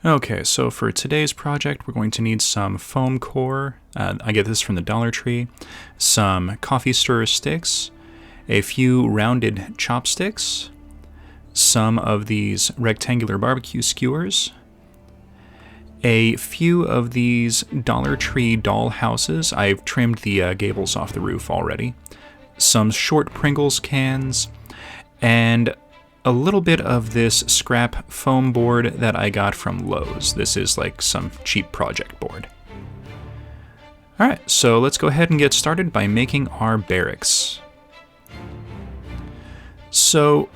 Okay, so for today's project, we're going to need some foam core. I get this from the Dollar Tree. Some coffee stirrer sticks, a few rounded chopsticks, some of these rectangular barbecue skewers, a few of these Dollar Tree doll houses. I've trimmed the gables off the roof already. Some short Pringles cans, and a little bit of this scrap foam board that I got from Lowe's. This is like some cheap project board. Alright, so let's go ahead and get started by making our barracks. So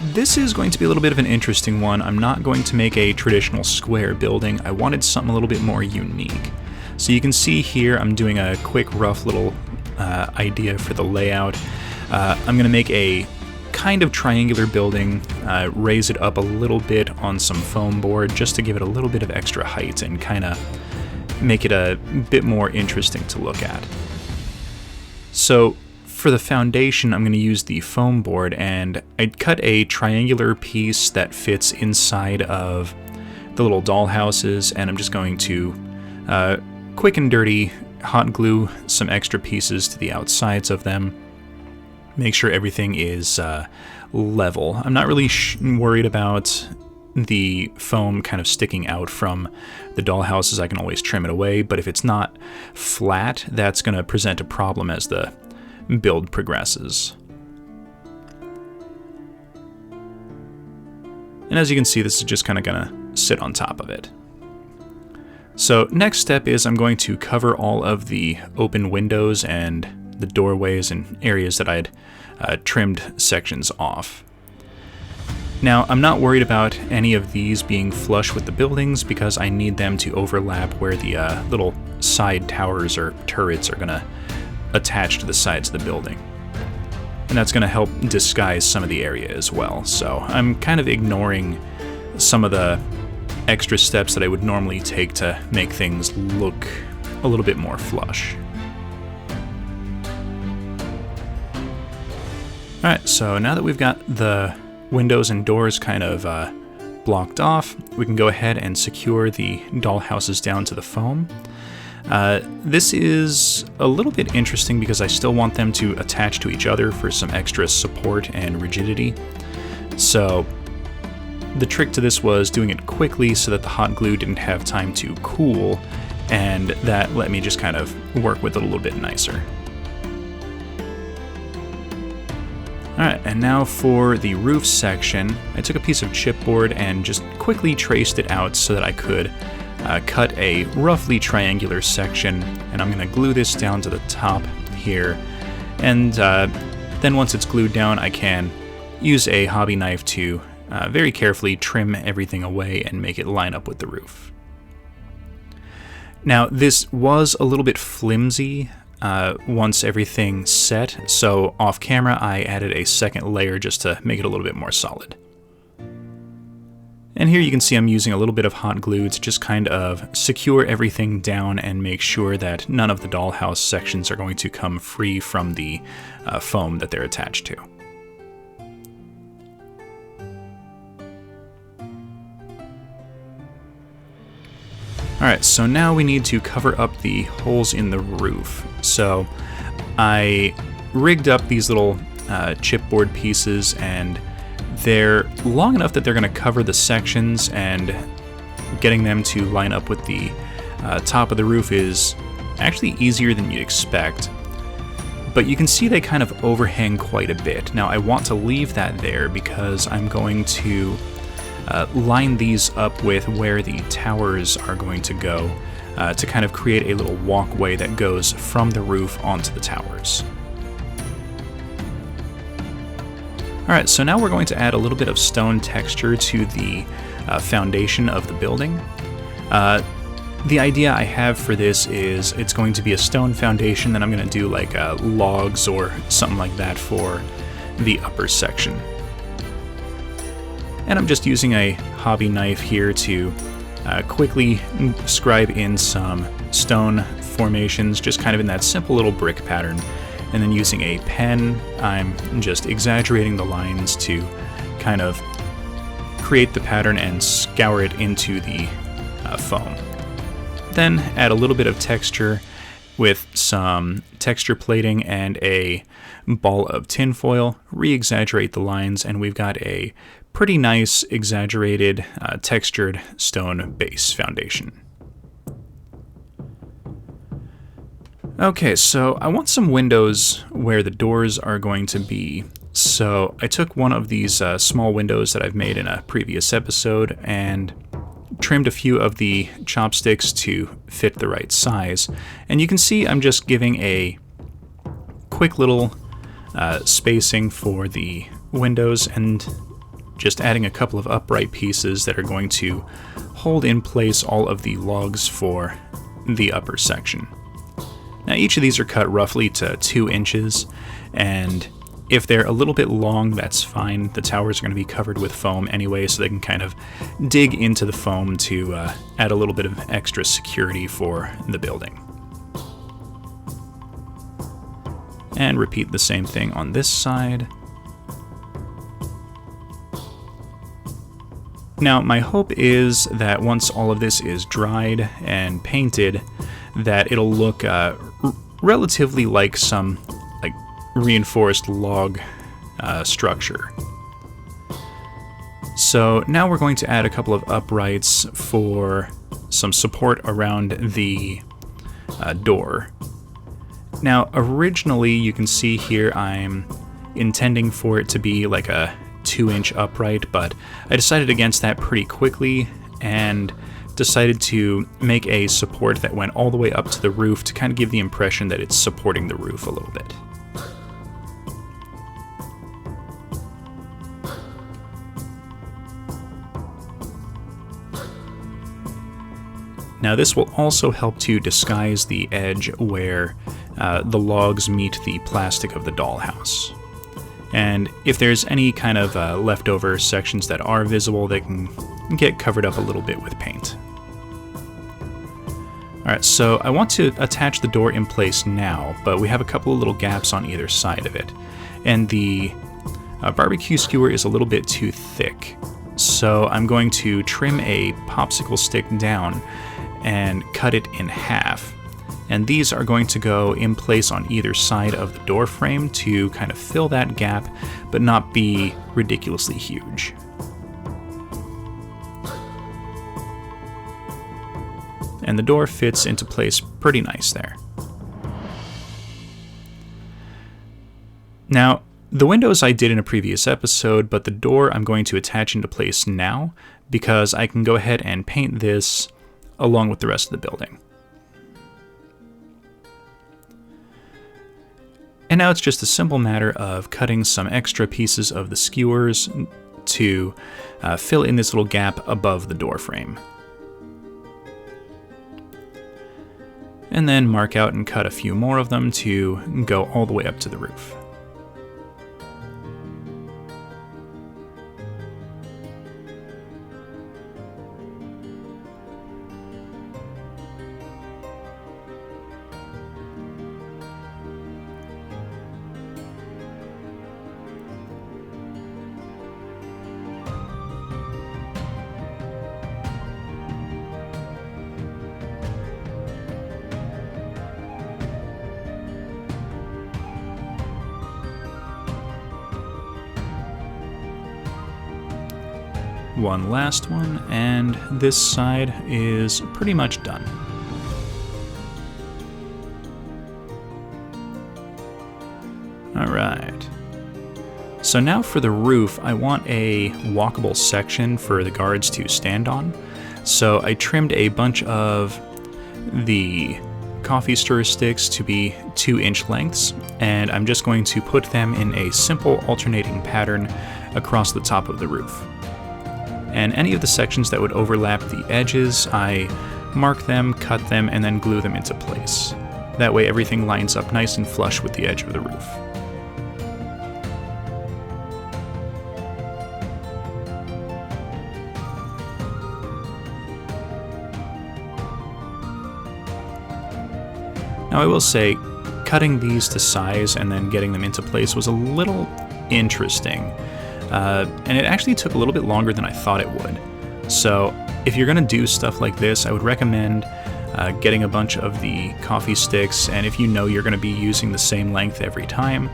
this is going to be a little bit of an interesting one. I'm not going to make a traditional square building. I wanted something a little bit more unique. So you can see here I'm doing a quick rough little idea for the layout. I'm going to make a kind of triangular building, raise it up a little bit on some foam board just to give it a little bit of extra height and kind of make it a bit more interesting to look at. So for the foundation, I'm going to use the foam board, and I'd cut a triangular piece that fits inside of the little doll houses, and I'm just going to quick and dirty hot glue some extra pieces to the outsides of them. Make sure everything is level. I'm not really worried about the foam kind of sticking out from the doll houses. I can always trim it away, but if it's not flat, that's going to present a problem as the build progresses. And as you can see, this is just kind of going to sit on top of it. So next step is I'm going to cover all of the open windows and the doorways and areas that I'd trimmed sections off. Now, I'm not worried about any of these being flush with the buildings because I need them to overlap where the little side towers or turrets are going to attach to the sides of the building. And that's going to help disguise some of the area as well. So I'm kind of ignoring some of the extra steps that I would normally take to make things look a little bit more flush. Alright, so now that we've got the windows and doors kind of blocked off, we can go ahead and secure the doll houses down to the foam. This is a little bit interesting because I still want them to attach to each other for some extra support and rigidity. So the trick to this was doing it quickly so that the hot glue didn't have time to cool, and that let me just kind of work with it a little bit nicer. Alright, and now for the roof section, I took a piece of chipboard and just quickly traced it out so that I could cut a roughly triangular section, and I'm going to glue this down to the top here, and then once it's glued down, I can use a hobby knife to very carefully trim everything away and make it line up with the roof. Now, this was a little bit flimsy once everything set, so off camera I added a second layer just to make it a little bit more solid. And here you can see I'm using a little bit of hot glue to just kind of secure everything down and make sure that none of the dollhouse sections are going to come free from the foam that they're attached to. Alright, so now we need to cover up the holes in the roof. So I rigged up these little chipboard pieces, and they're long enough that they're going to cover the sections, and getting them to line up with the top of the roof is actually easier than you'd expect. But you can see they kind of overhang quite a bit. Now I want to leave that there because I'm going to line these up with where the towers are going to go to kind of create a little walkway that goes from the roof onto the towers. Alright, so now we're going to add a little bit of stone texture to the foundation of the building. The idea I have for this is it's going to be a stone foundation, then I'm going to do like logs or something like that for the upper section. And I'm just using a hobby knife here to quickly scribe in some stone formations, just kind of in that simple little brick pattern. And then using a pen, I'm just exaggerating the lines to kind of create the pattern and scour it into the foam. Then add a little bit of texture with some texture plating and a ball of tinfoil, re-exaggerate the lines, and we've got a pretty nice exaggerated textured stone base foundation. Okay, so I want some windows where the doors are going to be. So I took one of these small windows that I've made in a previous episode and trimmed a few of the chopsticks to fit the right size. And you can see I'm just giving a quick little spacing for the windows and just adding a couple of upright pieces that are going to hold in place all of the logs for the upper section. Now each of these are cut roughly to 2 inches, and if they're a little bit long, that's fine. The towers are going to be covered with foam anyway, so they can kind of dig into the foam to add a little bit of extra security for the building. And repeat the same thing on this side. Now, my hope is that once all of this is dried and painted, that it'll look relatively like some reinforced log structure. So now we're going to add a couple of uprights for some support around the door. Now originally you can see here I'm intending for it to be like a 2-inch upright, but I decided against that pretty quickly and decided to make a support that went all the way up to the roof to kind of give the impression that it's supporting the roof a little bit. Now this will also help to disguise the edge where the logs meet the plastic of the dollhouse. And if there's any kind of leftover sections that are visible, they can get covered up a little bit with paint. Alright, so I want to attach the door in place now, but we have a couple of little gaps on either side of it. And the barbecue skewer is a little bit too thick. So I'm going to trim a popsicle stick down and cut it in half. And these are going to go in place on either side of the door frame to kind of fill that gap, but not be ridiculously huge. And the door fits into place pretty nice there. Now, the windows I did in a previous episode, but the door I'm going to attach into place now because I can go ahead and paint this along with the rest of the building. And now it's just a simple matter of cutting some extra pieces of the skewers to fill in this little gap above the door frame. And then mark out and cut a few more of them to go all the way up to the roof. One last one, and this side is pretty much done. Alright. So now for the roof, I want a walkable section for the guards to stand on. So I trimmed a bunch of the coffee stir sticks to be 2-inch lengths, and I'm just going to put them in a simple alternating pattern across the top of the roof. And any of the sections that would overlap the edges, I mark them, cut them, and then glue them into place. That way everything lines up nice and flush with the edge of the roof. Now I will say, cutting these to size and then getting them into place was a little interesting. and it actually took a little bit longer than I thought it would. So if you're going to do stuff like this, I would recommend getting a bunch of the coffee sticks, and if you know you're going to be using the same length every time,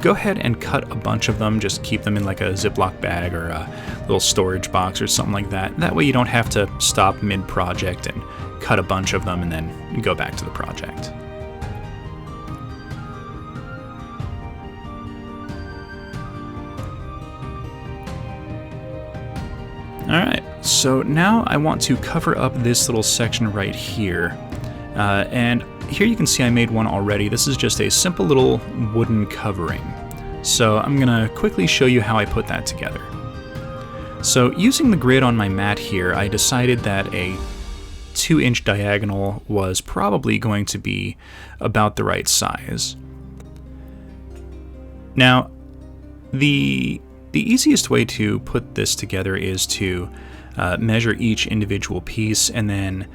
go ahead and cut a bunch of them. Just keep them in like a Ziploc bag or a little storage box or something like that. That way you don't have to stop mid-project and cut a bunch of them and then go back to the project. Alright, so now I want to cover up this little section right here. And here you can see I made one already. This is just a simple little wooden covering. So I'm going to quickly show you how I put that together. So using the grid on my mat here, I decided that a 2-inch diagonal was probably going to be about the right size. Now, the easiest way to put this together is to measure each individual piece and then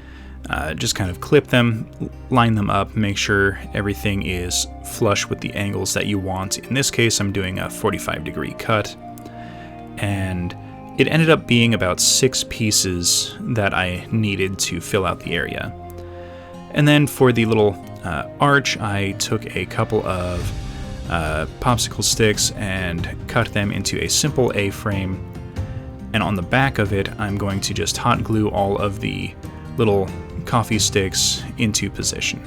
just kind of clip them, line them up, make sure everything is flush with the angles that you want. In this case, I'm doing a 45-degree cut, and it ended up being about 6 pieces that I needed to fill out the area. And then for the little arch, I took a couple of popsicle sticks and cut them into a simple A-frame, and on the back of it, I'm going to just hot glue all of the little coffee sticks into position.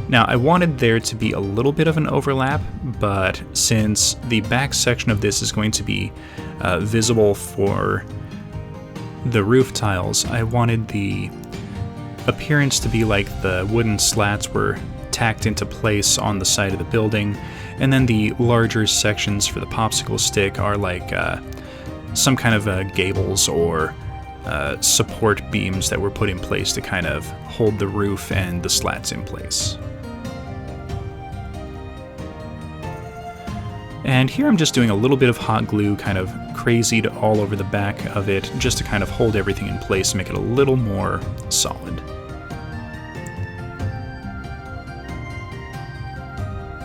Now, I wanted there to be a little bit of an overlap, but since the back section of this is going to be visible for the roof tiles, I wanted the appearance to be like the wooden slats were tacked into place on the side of the building, and then the larger sections for the popsicle stick are like some kind of gables or support beams that were put in place to kind of hold the roof and the slats in place. And here I'm just doing a little bit of hot glue, kind of crazied all over the back of it, just to kind of hold everything in place and make it a little more solid.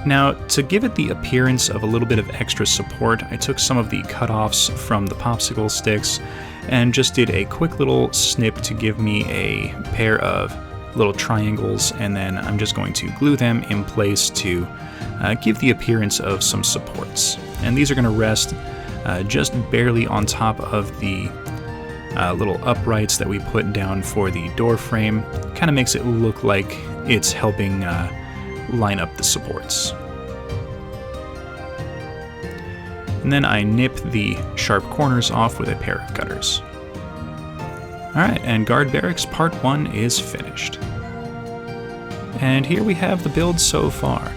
Now, to give it the appearance of a little bit of extra support, I took some of the cutoffs from the popsicle sticks and just did a quick little snip to give me a pair of little triangles, and then I'm just going to glue them in place to give the appearance of some supports. And these are going to rest just barely on top of the little uprights that we put down for the door frame. Kind of makes it look like it's helping line up the supports. And then I nip the sharp corners off with a pair of cutters. Alright, and Guard Barracks Part 1 is finished. And here we have the build so far.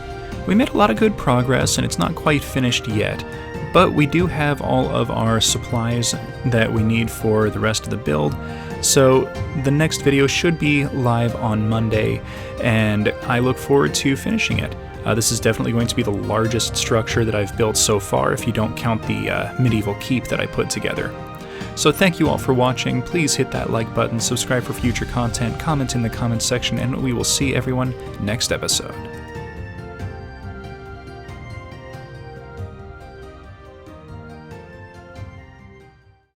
We made a lot of good progress, and it's not quite finished yet, but we do have all of our supplies that we need for the rest of the build. So the next video should be live on Monday, and I look forward to finishing it. This is definitely going to be the largest structure that I've built so far, if you don't count the medieval keep that I put together. So thank you all for watching. Please hit that like button, subscribe for future content, comment in the comments section, and we will see everyone next episode.